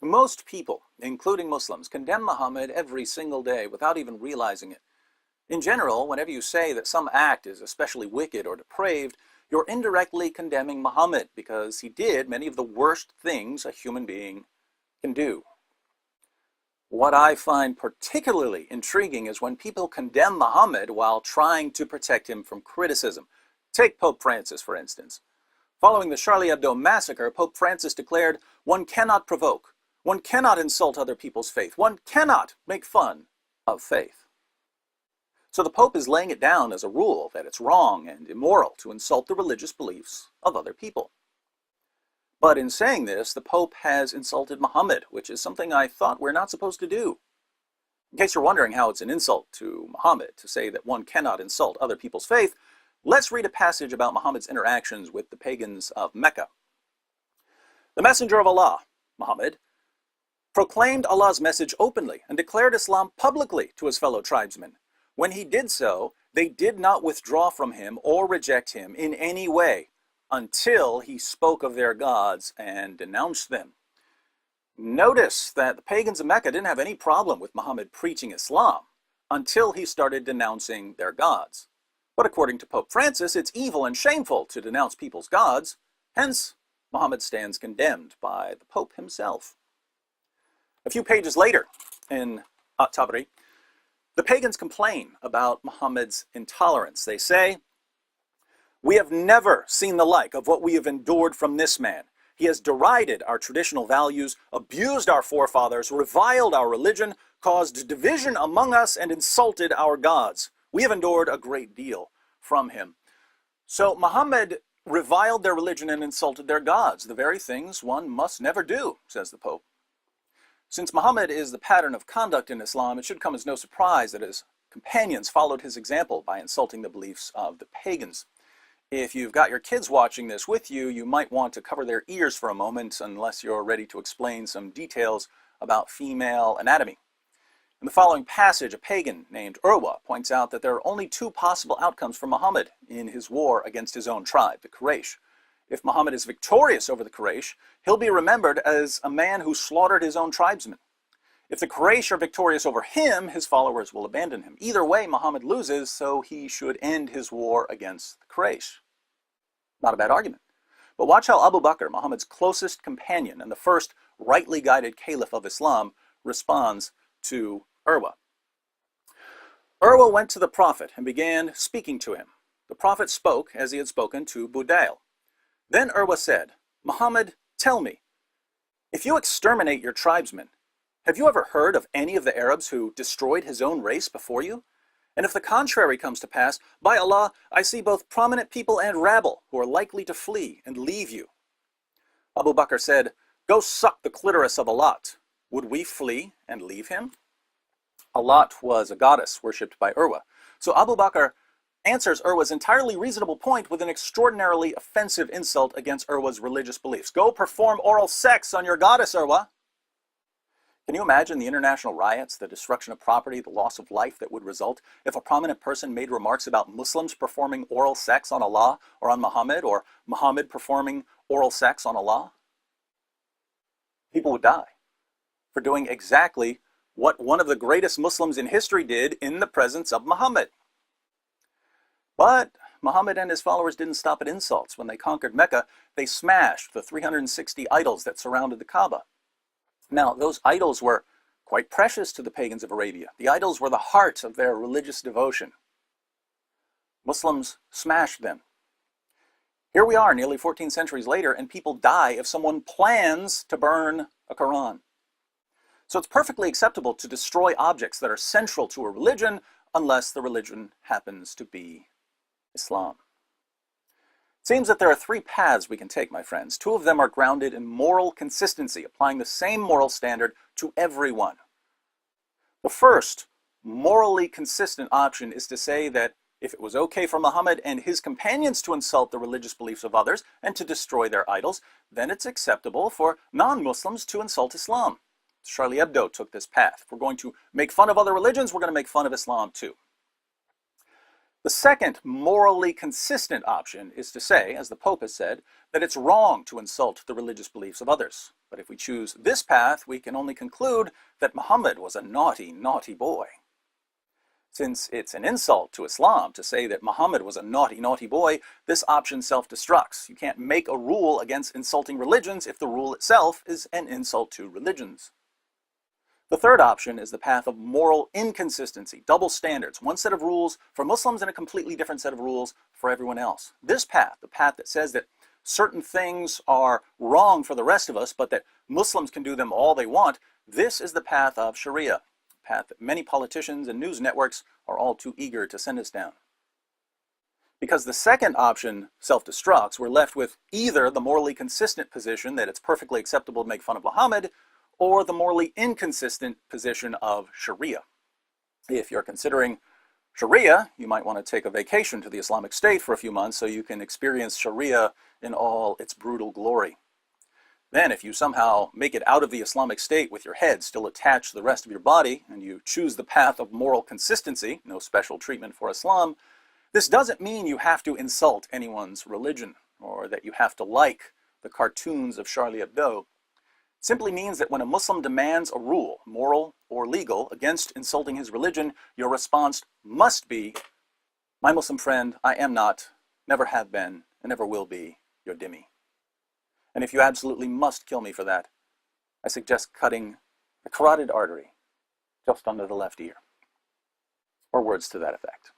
Most people, including Muslims, condemn Muhammad every single day without even realizing it. In general, whenever you say that some act is especially wicked or depraved, you're indirectly condemning Muhammad because he did many of the worst things a human being can do. What I find particularly intriguing is when people condemn Muhammad while trying to protect him from criticism. Take Pope Francis, for instance. Following the Charlie Hebdo massacre, Pope Francis declared, "One cannot provoke, one cannot insult other people's faith, one cannot make fun of faith." So the Pope is laying it down as a rule that it's wrong and immoral to insult the religious beliefs of other people. But in saying this, the Pope has insulted Muhammad, which is something I thought we're not supposed to do. In case you're wondering how it's an insult to Muhammad to say that one cannot insult other people's faith, let's read a passage about Muhammad's interactions with the pagans of Mecca. The messenger of Allah, Muhammad, proclaimed Allah's message openly and declared Islam publicly to his fellow tribesmen. When he did so, they did not withdraw from him or reject him in any way until he spoke of their gods and denounced them. Notice that the pagans of Mecca didn't have any problem with Muhammad preaching Islam until he started denouncing their gods. But according to Pope Francis, it's evil and shameful to denounce people's gods. Hence, Muhammad stands condemned by the Pope himself. A few pages later, in At-Tabari, the pagans complain about Muhammad's intolerance. They say, "We have never seen the like of what we have endured from this man. He has derided our traditional values, abused our forefathers, reviled our religion, caused division among us, and insulted our gods. We have endured a great deal from him." So Muhammad reviled their religion and insulted their gods, the very things one must never do, says the Pope. Since Muhammad is the pattern of conduct in Islam, it should come as no surprise that his companions followed his example by insulting the beliefs of the pagans. If you've got your kids watching this with you, you might want to cover their ears for a moment unless you're ready to explain some details about female anatomy. In the following passage, a pagan named Urwa points out that there are only two possible outcomes for Muhammad in his war against his own tribe, the Quraysh. If Muhammad is victorious over the Quraysh, he'll be remembered as a man who slaughtered his own tribesmen. If the Quraysh are victorious over him, his followers will abandon him. Either way, Muhammad loses, so he should end his war against the Quraysh. Not a bad argument. But watch how Abu Bakr, Muhammad's closest companion and the first rightly guided caliph of Islam, responds to Urwa. Urwa went to the Prophet and began speaking to him. The Prophet spoke as he had spoken to Budayl. Then Urwa said, "Muhammad, tell me, if you exterminate your tribesmen, have you ever heard of any of the Arabs who destroyed his own race before you? And if the contrary comes to pass, by Allah, I see both prominent people and rabble who are likely to flee and leave you." Abu Bakr said, "Go suck the clitoris of Alat. Would we flee and leave him?" Alat was a goddess worshipped by Urwa. So Abu Bakr answers Urwa's entirely reasonable point with an extraordinarily offensive insult against Urwa's religious beliefs. "Go perform oral sex on your goddess, Urwa." Can you imagine the international riots, the destruction of property, the loss of life that would result if a prominent person made remarks about Muslims performing oral sex on Allah or on Muhammad, or Muhammad performing oral sex on Allah? People would die for doing exactly what one of the greatest Muslims in history did in the presence of Muhammad. But Muhammad and his followers didn't stop at insults. When they conquered Mecca, they smashed the 360 idols that surrounded the Kaaba. Now, those idols were quite precious to the pagans of Arabia. The idols were the heart of their religious devotion. Muslims smashed them. Here we are, nearly 14 centuries later, and people die if someone plans to burn a Quran. So it's perfectly acceptable to destroy objects that are central to a religion unless the religion happens to be Islam. It seems that there are three paths we can take, my friends. Two of them are grounded in moral consistency, applying the same moral standard to everyone. The first, morally consistent option is to say that if it was okay for Muhammad and his companions to insult the religious beliefs of others and to destroy their idols, then it's acceptable for non-Muslims to insult Islam. Charlie Hebdo took this path. If we're going to make fun of other religions, we're going to make fun of Islam too. The second morally consistent option is to say, as the Pope has said, that it's wrong to insult the religious beliefs of others. But if we choose this path, we can only conclude that Muhammad was a naughty, naughty boy. Since it's an insult to Islam to say that Muhammad was a naughty, naughty boy, this option self-destructs. You can't make a rule against insulting religions if the rule itself is an insult to religions. The third option is the path of moral inconsistency, double standards, one set of rules for Muslims and a completely different set of rules for everyone else. This path, the path that says that certain things are wrong for the rest of us, but that Muslims can do them all they want, this is the path of Sharia. Path that many politicians and news networks are all too eager to send us down. Because the second option self-destructs, we're left with either the morally consistent position that it's perfectly acceptable to make fun of Muhammad, or the morally inconsistent position of Sharia. If you're considering Sharia, you might want to take a vacation to the Islamic State for a few months so you can experience Sharia in all its brutal glory. Then, if you somehow make it out of the Islamic State with your head still attached to the rest of your body, and you choose the path of moral consistency, no special treatment for Islam, this doesn't mean you have to insult anyone's religion, or that you have to like the cartoons of Charlie Hebdo. It simply means that when a Muslim demands a rule, moral or legal, against insulting his religion, your response must be, "My Muslim friend, I am not, never have been, and never will be, your dhimmi. And if you absolutely must kill me for that, I suggest cutting the carotid artery just under the left ear." Or words to that effect.